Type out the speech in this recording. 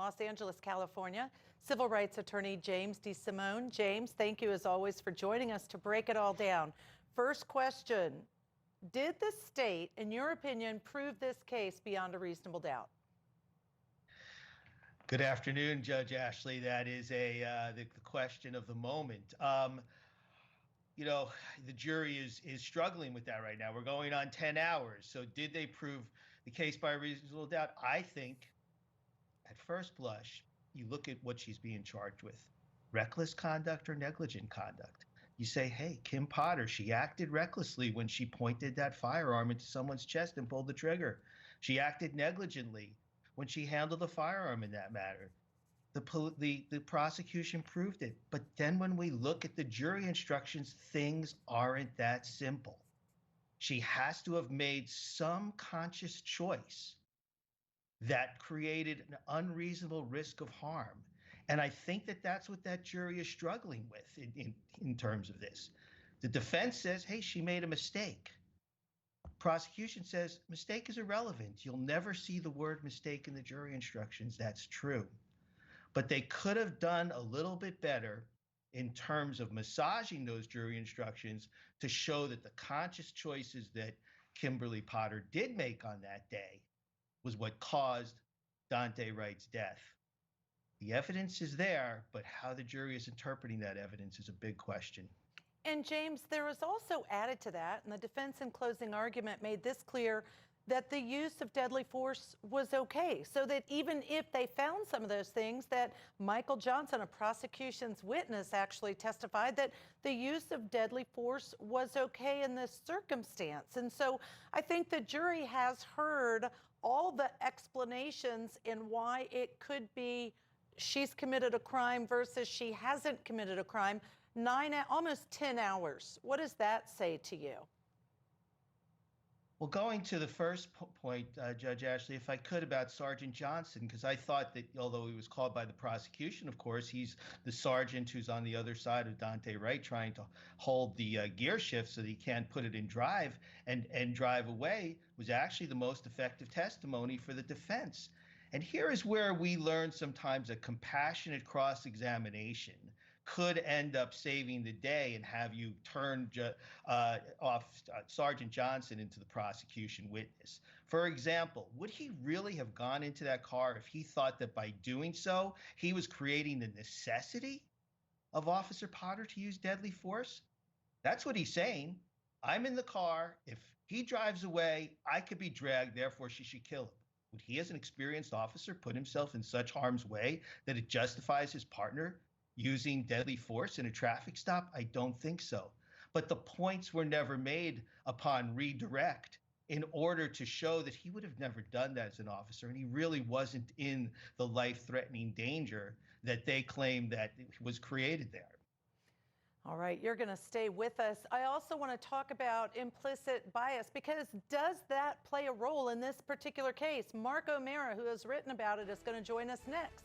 Los Angeles, California, civil rights attorney James DeSimone. James, thank you as always for joining us to break it all down. First question, did the state, in your opinion, prove this case beyond a reasonable doubt? Good afternoon, Judge Ashley. That is the question of the moment. The jury is struggling with that right now. We're going on 10 hours. So did they prove the case by a reasonable doubt? I think at first blush, you look at what she's being charged with, reckless conduct or negligent conduct. You say, hey, Kim Potter, she acted recklessly when she pointed that firearm into someone's chest and pulled the trigger. She acted negligently when she handled the firearm in that matter. The prosecution proved it. But then when we look at the jury instructions, things aren't that simple. She has to have made some conscious choice that created an unreasonable risk of harm. And I think that that's what that jury is struggling with in terms of this. The defense says, hey, she made a mistake. Prosecution says mistake is irrelevant. You'll never see the word mistake in the jury instructions. That's true. But they could have done a little bit better in terms of massaging those jury instructions to show that the conscious choices that Kimberly Potter did make on that day was what caused Dante Wright's death. The evidence is there, but how the jury is interpreting that evidence is a big question. And James, there was also added to that, and the defense in closing argument made this clear, that the use of deadly force was okay. So that even if they found some of those things, that Michael Johnson, a prosecution's witness, actually testified that the use of deadly force was okay in this circumstance. And so I think the jury has heard all the explanations in why it could be she's committed a crime versus she hasn't committed a crime. Almost 10 hours. What does that say to you? Well, going to the first point, Judge Ashley, if I could, about Sergeant Johnson, because I thought that although he was called by the prosecution, of course, he's the sergeant who's on the other side of Dante Wright trying to hold the gear shift so that he can't put it in drive and drive away, was actually the most effective testimony for the defense. And here is where we learn sometimes a compassionate cross-examination could end up saving the day and have you turn off Sergeant Johnson into the prosecution witness. For example, would he really have gone into that car if he thought that by doing so, he was creating the necessity of Officer Potter to use deadly force? That's what he's saying. I'm in the car. If he drives away, I could be dragged, therefore she should kill him. Would he, as an experienced officer, put himself in such harm's way that it justifies his partner using deadly force in a traffic stop? I don't think so. But the points were never made upon redirect in order to show that he would have never done that as an officer, and he really wasn't in the life-threatening danger that they claim that was created there. All right, you're going to stay with us. I also want to talk about implicit bias, because does that play a role in this particular case? Mark O'Mara, who has written about it, is going to join us next.